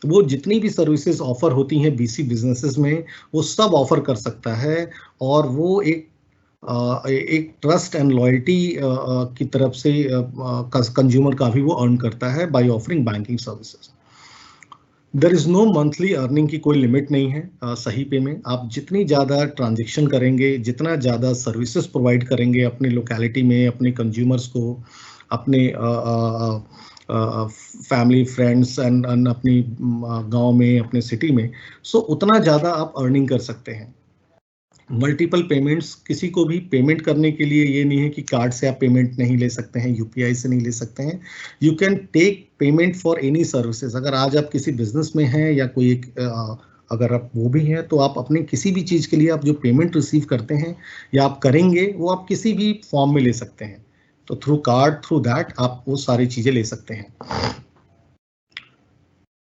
S3: वो जितनी भी सर्विसेज ऑफर होती हैं BC बिजनेसेस में वो सब ऑफर कर सकता है, और वो एक ट्रस्ट एंड लॉयल्टी की तरफ से कंज्यूमर का भी वो अर्न करता है by offering banking services. There is no monthly earning की कोई लिमिट नहीं है सही पे में। आप जितनी ज़्यादा ट्रांजेक्शन करेंगे, जितना ज़्यादा सर्विसेज प्रोवाइड करेंगे अपने लोकेलिटी में, अपने कंज्यूमर्स को, अपने फैमिली फ्रेंड्स एंड अपनी गांव में, अपने सिटी में, सो उतना ज़्यादा आप अर्निंग कर सकते हैं। मल्टीपल पेमेंट्स, किसी को भी पेमेंट करने के लिए ये नहीं है कि कार्ड से आप पेमेंट नहीं ले सकते हैं, UPI से नहीं ले सकते हैं। You can take payment for any services. अगर आज आप किसी बिजनेस में हैं या कोई एक अगर आप वो भी हैं तो आप अपने किसी भी चीज़ के लिए आप जो पेमेंट रिसीव करते हैं या आप करेंगे वो आप किसी भी फॉर्म में ले सकते हैं। तो थ्रू कार्ड, थ्रू दैट आप वो सारी चीज़ें ले सकते हैं।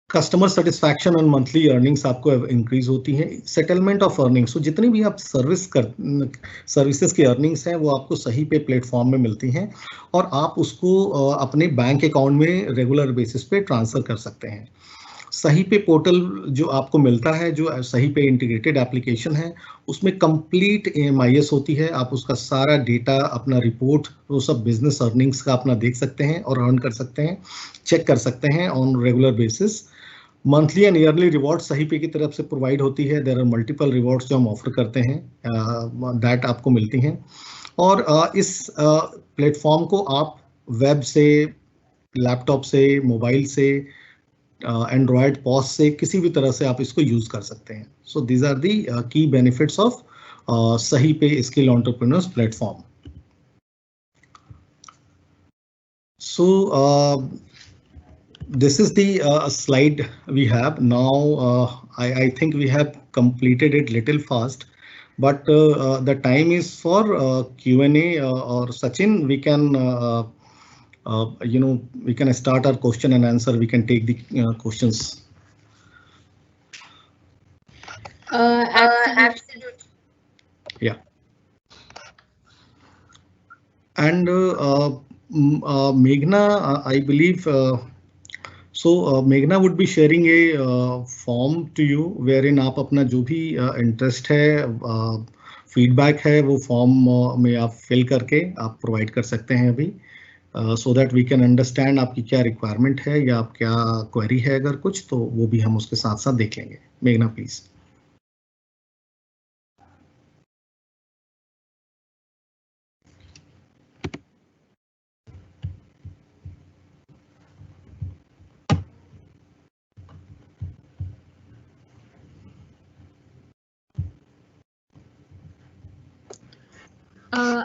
S3: Customer satisfaction and monthly earnings आपको इंक्रीज होती हैं। सेटलमेंट ऑफ अर्निंग्स, तो जितनी भी आप सर्विसेज की अर्निंग्स हैं वो आपको सही पे प्लेटफॉर्म में मिलती हैं, और आप उसको अपने बैंक अकाउंट में रेगुलर बेसिस पे ट्रांसफर कर सकते हैं। सही पे पोर्टल जो आपको मिलता है, जो सही पे इंटीग्रेटेड एप्लीकेशन है, उसमें कंप्लीट AMIS होती है। आप उसका सारा डेटा, अपना रिपोर्ट, वो सब बिजनेस अर्निंग्स का अपना देख सकते हैं और अर्न कर सकते हैं, चेक कर सकते हैं on regular basis. Monthly and yearly reward सही पे की तरफ से प्रोवाइड होती है। देयर आर मल्टीपल रिवॉर्ड्स जो हम ऑफर करते हैं, दैट आपको मिलती हैं। और इस प्लेटफॉर्म को आप वेब से, लैपटॉप से, मोबाइल से, एंड्रॉयड पॉस से, किसी भी तरह से आप इसको यूज कर सकते हैं। So these are the key benefits of सही पे skill entrepreneurs platform. So this is the slide we have now. I think we have completed it little fast, but the time is for Q&A, or Sachin, we can we can start our question and answer. We can take the questions.
S1: Absolutely.
S3: Yeah. And Meghna, I believe, so Meghna would be sharing a form to you wherein आप अपना जो भी interest है, feedback है, वो form में आप fill करके आप प्रोवाइड कर सकते हैं अभी, so that we can understand आपकी क्या रिक्वायरमेंट है या आप क्या क्वेरी है। अगर कुछ तो वो भी हम उसके साथ साथ देख लेंगे। मेघना please.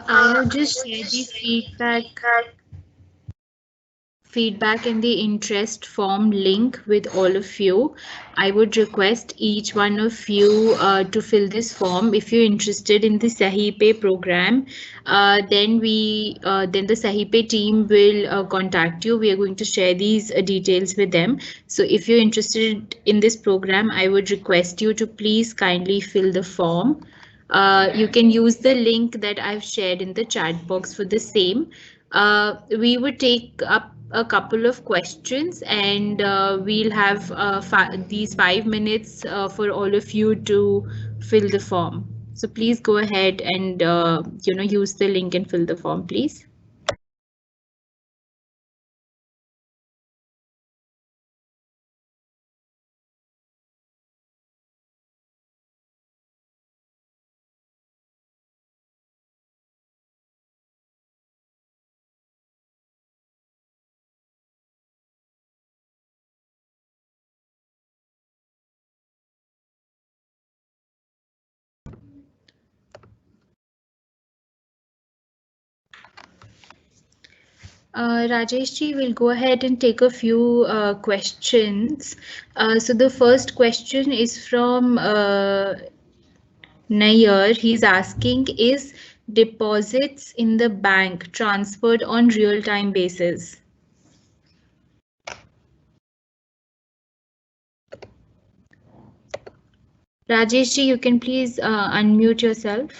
S1: I'll just share the feedback in the interest form link with all of you. I would request each one of you to fill this form. If you're interested in the Sahi Pay program, then the Sahi Pay team will contact you. We are going to share these details with them. So if you're interested in this program, I would request you to please kindly fill the form. You can use the link that I've shared in the chat box for the same. We would take up a couple of questions, and we'll have these 5 minutes for all of you to fill the form. So please go ahead and use the link and fill the form, please. Rajesh ji, we'll go ahead and take a few questions. So the first question is from Nair. He's asking, is deposits in the bank transferred on real-time basis? Rajesh ji, you can please unmute yourself.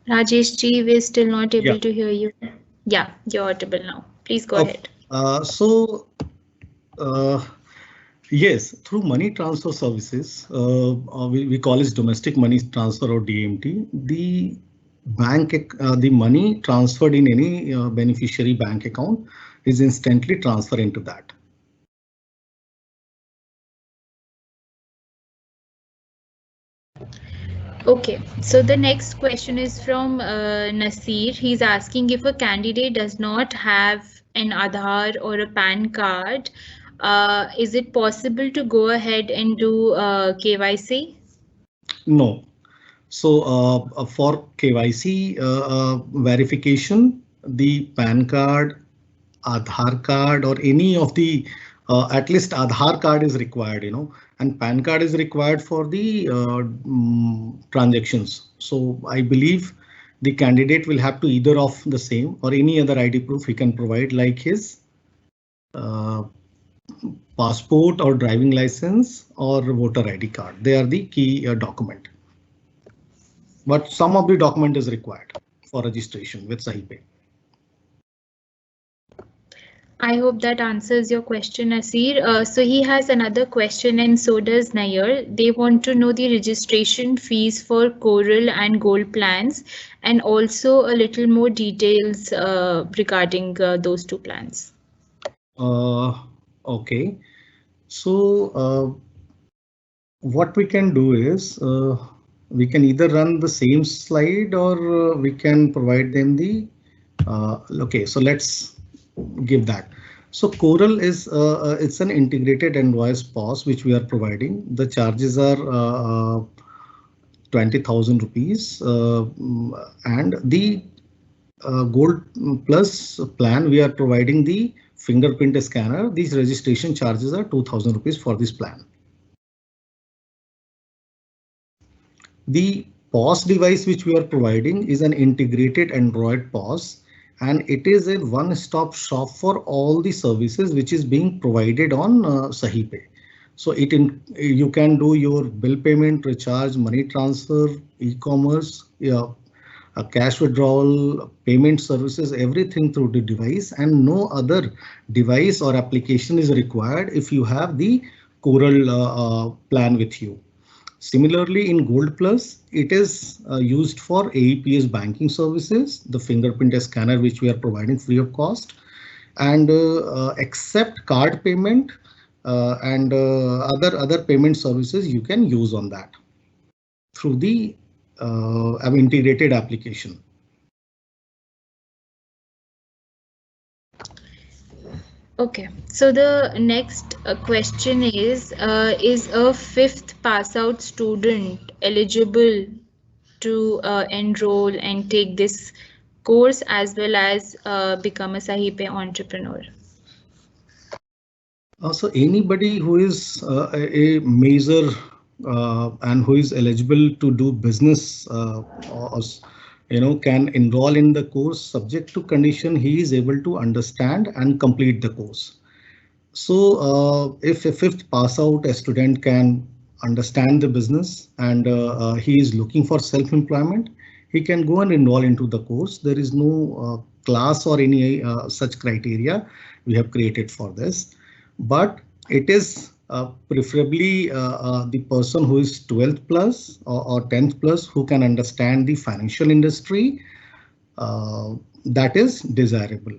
S1: Rajesh ji, we're still not able to hear you. Yeah, you're audible now. Please go ahead.
S3: Yes, through money transfer services, we call it domestic money transfer or DMT. The the money transferred in any beneficiary bank account is instantly transferred into that.
S1: Okay, so the next question is from Nasir. He's asking, if a candidate does not have an Aadhaar or a PAN card, is it possible to go ahead and do KYC?
S3: No. So for KYC verification, the PAN card, Aadhaar card, or any of the at least Aadhaar card is required, and PAN card is required for the transactions. So I believe the candidate will have to either of the same or any other ID proof he can provide, like his passport or driving license or voter ID card. They are the key document. But some of the document is required for registration with SahiPay.
S1: I hope that answers your question, Nasir. So he has another question, and so does Nair. They want to know the registration fees for Coral and Gold plans, and also a little more details regarding those two plans.
S3: Okay. So what we can do is we can either run the same slide or we can provide them the okay, so let's give that. So Coral is it's an integrated invoice POS which we are providing. The charges are 20,000 rupees and the Gold Plus plan we are providing the fingerprint scanner. These registration charges are 2,000 rupees for this plan. The POS device which we are providing is an integrated Android POS, and it is a one-stop shop for all the services which is being provided on SahiPay. So you can do your bill payment, recharge, money transfer, e-commerce, cash withdrawal, payment services, everything through the device, and no other device or application is required if you have the Coral plan with you. Similarly, in Gold Plus, it is used for AEPS banking services, the fingerprint scanner which we are providing free of cost, and accept card payment and other payment services you can use on that through the integrated application.
S1: Okay, so the next question is a fifth pass out student eligible to enroll and take this course as well as become a SahiPay entrepreneur?
S3: So anybody who is a major and who is eligible to do business can enroll in the course, subject to condition he is able to understand and complete the course. So if a fifth pass out a student can understand the business and he is looking for self-employment, he can go and enroll into the course. There is no class or any such criteria we have created for this, but it is preferably the person who is 12th plus or 10th plus who can understand the financial industry that is desirable.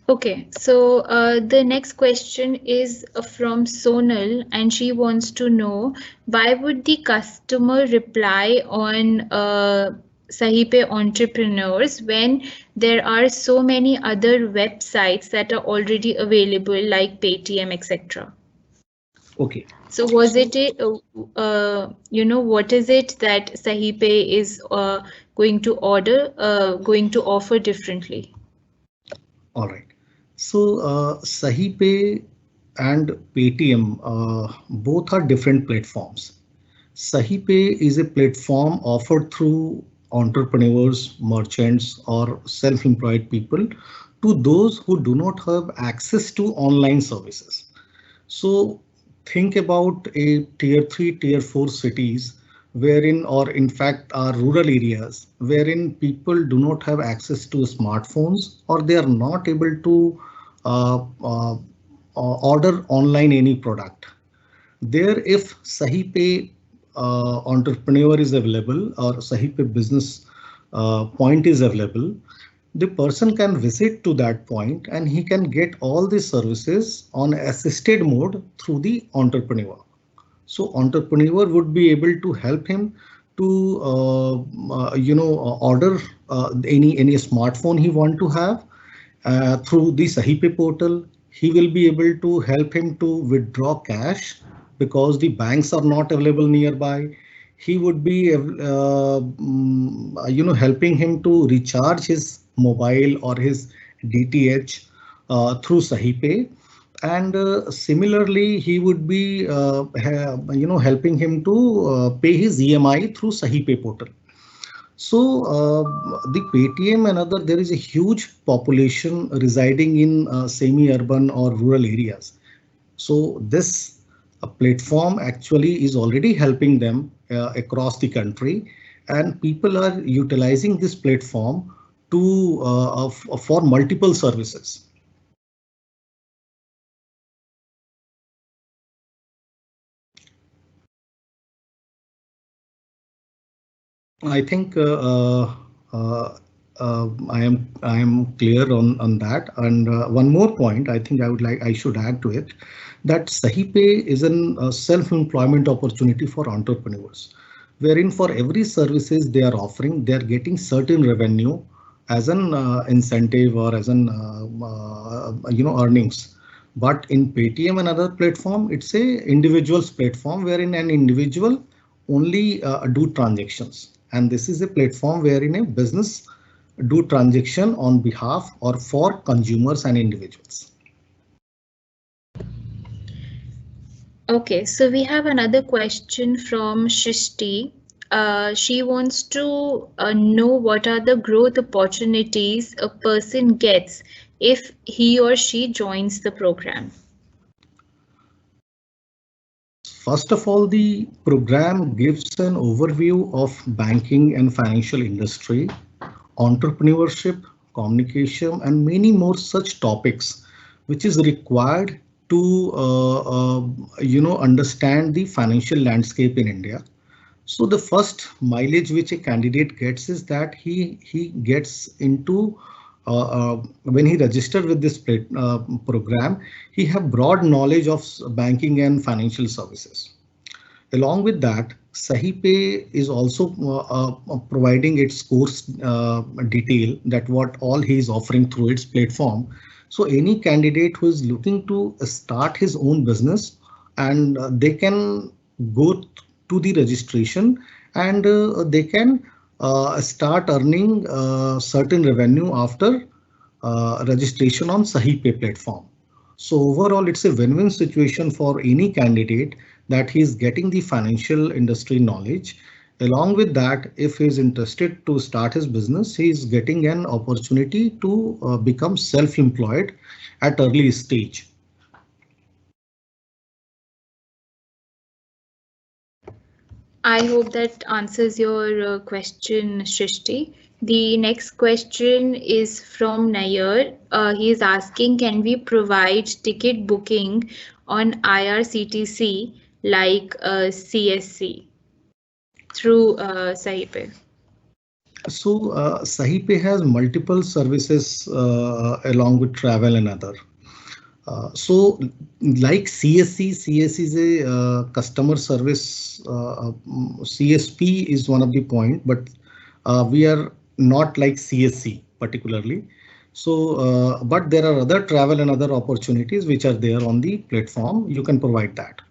S1: Okay, so the next question is from Sonal, and she wants to know why would the customer reply on SahiPay entrepreneurs when there are so many other websites that are already available like Paytm, etc.
S3: Okay.
S1: So was it what is it that SahiPay is going to offer differently?
S3: All right. So SahiPay and Paytm both are different platforms. SahiPay is a platform offered through entrepreneurs, merchants, or self-employed people to those who do not have access to online services. So think about a tier 3, tier 4 cities wherein, or in fact, are rural areas wherein people do not have access to smartphones or they are not able to uh, uh, order online any product. There, if SahiPay entrepreneur is available or SahiPay business point is available, the person can visit to that point and he can get all the services on assisted mode through the entrepreneur. So entrepreneur would be able to help him to order any smartphone he want to have through the SahiPay portal. He will be able to help him to withdraw cash because the banks are not available nearby. He would be helping him to recharge his mobile or his DTH through SahiPay. And similarly, he would be helping him to pay his EMI through SahiPay portal. So the Paytm and other, there is a huge population residing in semi-urban or rural areas. So this platform actually is already helping them across the country, and people are utilizing this platform to for multiple services. I think I am clear on that. And one more point I should add to it, that SahiPay is a self-employment opportunity for entrepreneurs, wherein for every services they are offering, they are getting certain revenue as an incentive or as an earnings. But in Paytm and other platform, it's a individual's platform wherein an individual only do transactions. And this is a platform wherein a business do transaction on behalf or for consumers and individuals.
S1: Okay, so we have another question from Shrishti. She wants to know what are the growth opportunities a person gets if he or she joins the program.
S3: First of all, the program gives an overview of banking and financial industry, entrepreneurship, communication, and many more such topics, which is required to understand the financial landscape in India. So the first mileage which a candidate gets is that he gets into when he registered with this program, he have broad knowledge of banking and financial services. Along with that, SahiPay is also providing its course detail that what all he is offering through its platform. So any candidate who is looking to start his own business, and they can go to the registration and they can start earning certain revenue after registration on SahiPay platform. So overall, it's a win-win situation for any candidate that he's getting the financial industry knowledge. Along with that, if he's interested to start his business, he's getting an opportunity to become self-employed at early stage.
S1: I hope that answers your question, Shrishti. The next question is from Nayar. He is asking, can we provide ticket booking on IRCTC like CSC through SahiPay?
S3: So SahiPay has multiple services along with travel and other. So like CSC is a customer service, CSP is one of the point, but we are not like CSC particularly. So, but there are other travel and other opportunities which are there on the platform. You can provide that.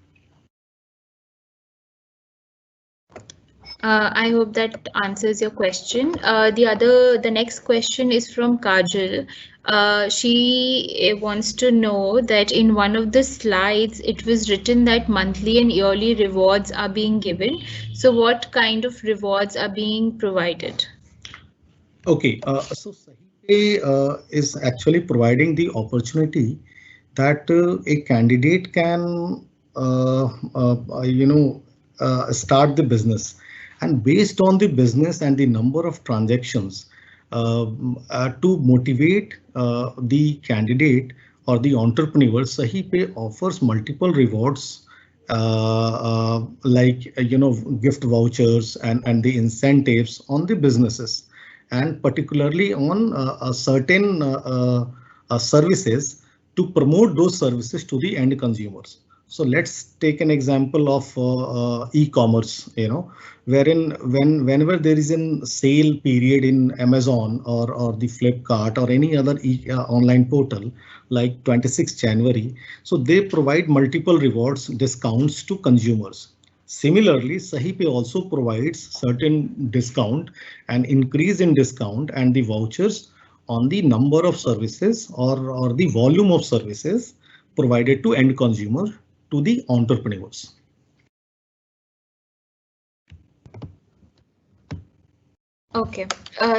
S1: I hope that answers your question. The next question is from Kajal. She wants to know that in one of the slides, it was written that monthly and yearly rewards are being given. So what kind of rewards are being provided?
S3: Okay, so SahiPay is actually providing the opportunity that a candidate can, start the business, and based on the business and the number of transactions, to motivate the candidate or the entrepreneur, SahiPay offers multiple rewards like gift vouchers and the incentives on the businesses, and particularly on certain services to promote those services to the end consumers. So let's take an example of e-commerce, wherein whenever there is a sale period in Amazon or the Flipkart or any other online portal like 26th January, so they provide multiple rewards, discounts to consumers. Similarly, SahiPay also provides certain discount and increase in discount and the vouchers on the number of services or the volume of services provided to end consumer, to the entrepreneurs.
S1: Okay,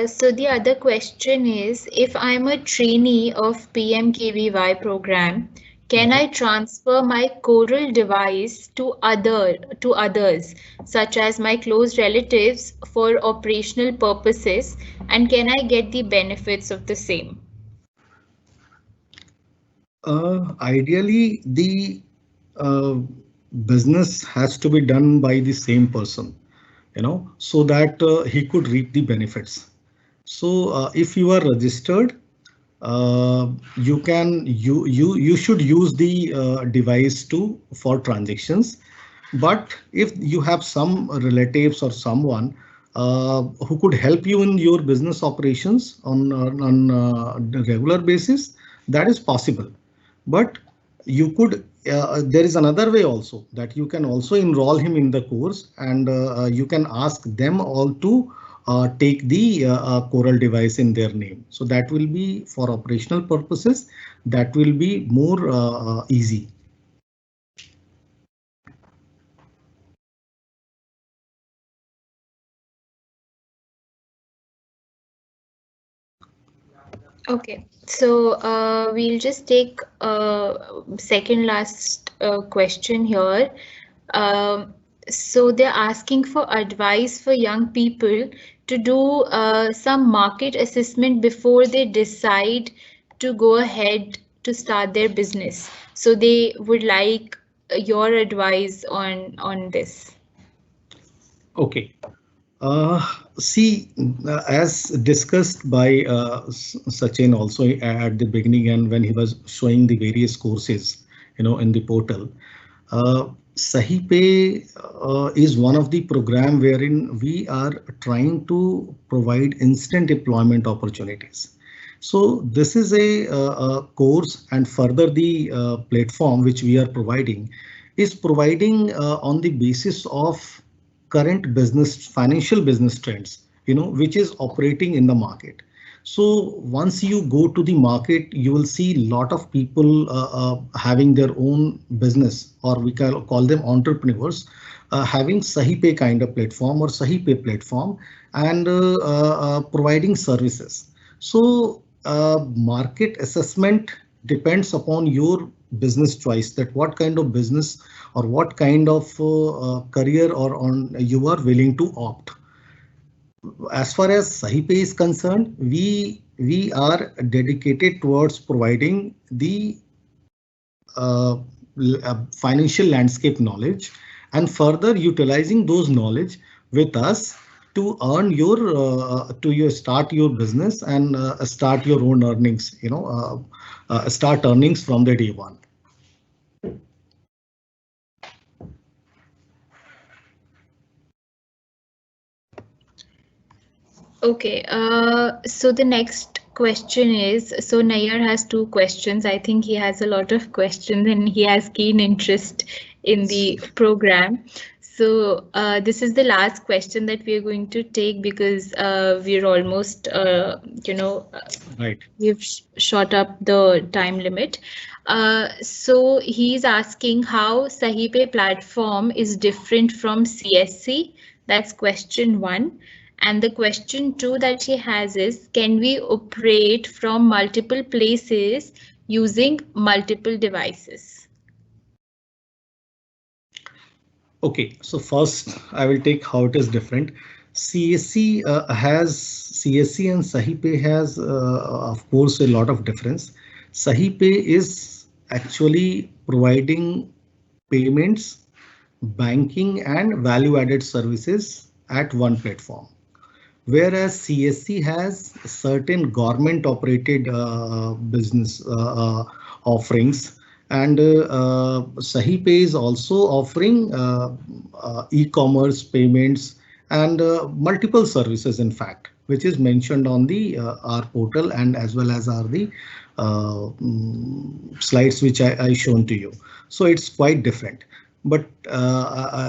S1: so the other question is, if I'm a trainee of PMKVY program, can I transfer my Coral device to others, such as my close relatives, for operational purposes, and can I get the benefits of the same?
S3: Ideally, the business has to be done by the same person, so that he could reap the benefits. So if you are registered, you should use the device for transactions. But if you have some relatives or someone who could help you in your business operations on a regular basis, that is possible. But you could, there is another way also, that you can also enroll him in the course, and you can ask them all to take the Coral device in their name. So that will be for operational purposes, that will be more easy.
S1: Okay, so we'll just take a second last question here. So they're asking for advice for young people to do some market assessment before they decide to go ahead to start their business. So they would like your advice on this.
S3: Okay. See, as discussed by Sachin also at the beginning, and when he was showing the various courses, in the portal, SahiPay is one of the program wherein we are trying to provide instant employment opportunities. So this is a course, and further the platform which we are providing is providing on the basis of current financial business trends, which is operating in the market. So once you go to the market, you will see a lot of people having their own business, or we can call them entrepreneurs, having SahiPay kind of platform or SahiPay platform, and providing services. So market assessment depends upon your business choice, that what kind of business or what kind of career or on you are willing to opt. As far as SahiPay is concerned, we are dedicated towards providing the financial landscape knowledge, and further utilizing those knowledge with us to earn your start your business and start your own earnings, start earnings from the day one.
S1: Okay, so the next question is, so Nayar has 2 questions. I think he has a lot of questions and he has keen interest in the program. So this is the last question that we are going to take because we're almost,
S3: Right.
S1: We've shot up the time limit. So he's asking how SahiPay platform is different from CSC. That's question 1. And the question 2 that he has is, can we operate from multiple places using multiple devices?
S3: Okay, so first I will take how it is different. CSC and SahiPay has, of course, a lot of difference. SahiPay is actually providing payments, banking, and value-added services at one platform, whereas CSC has certain government-operated business offerings, and SahiPay is also offering e-commerce payments and multiple services, in fact, which is mentioned on the our portal and as well as are the slides which I shown to you. So it's quite different. But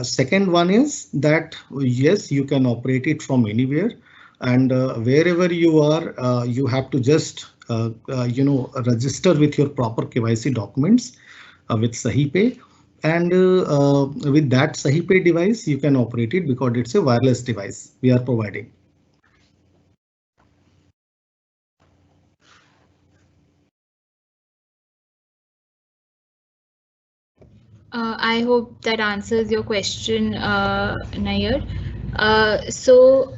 S3: second one is that yes, you can operate it from anywhere, and wherever you are, you have to just register with your proper KYC documents with SahiPay, and with that SahiPay device you can operate it because it's a wireless device we are providing.
S1: I hope that answers your question, Nayar. So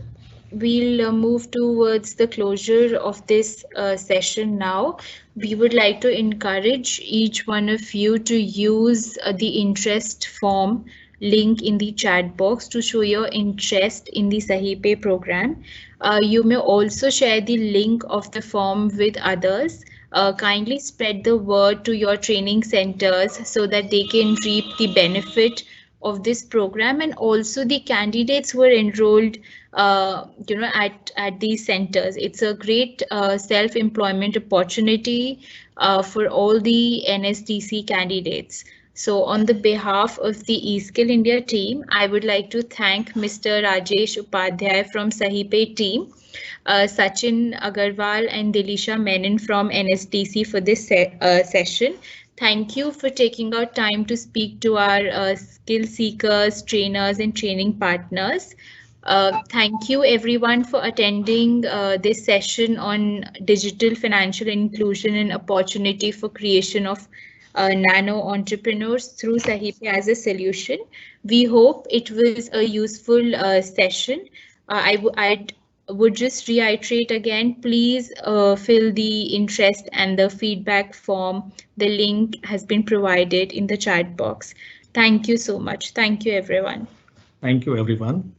S1: we'll move towards the closure of this session now. We would like to encourage each one of you to use the interest form link in the chat box to show your interest in the SahiPay program. You may also share the link of the form with others. Kindly spread the word to your training centers so that they can reap the benefit of this program, and also the candidates who are enrolled at these centers. It's a great self-employment opportunity for all the NSDC candidates. So on the behalf of the eSkill India team, I would like to thank Mr. Rajesh Upadhyay from SahiPay team, Sachin Agarwal and Dilisha Menon from NSDC for this session. Thank you for taking out time to speak to our skill seekers, trainers, and training partners. Thank you everyone for attending this session on digital financial inclusion and opportunity for creation of nano entrepreneurs through SahiPay as a solution. We hope it was a useful session. I would just reiterate again, please fill the interest and the feedback form. The link has been provided in the chat box. Thank you so much. Thank you, everyone.
S3: Thank you, everyone.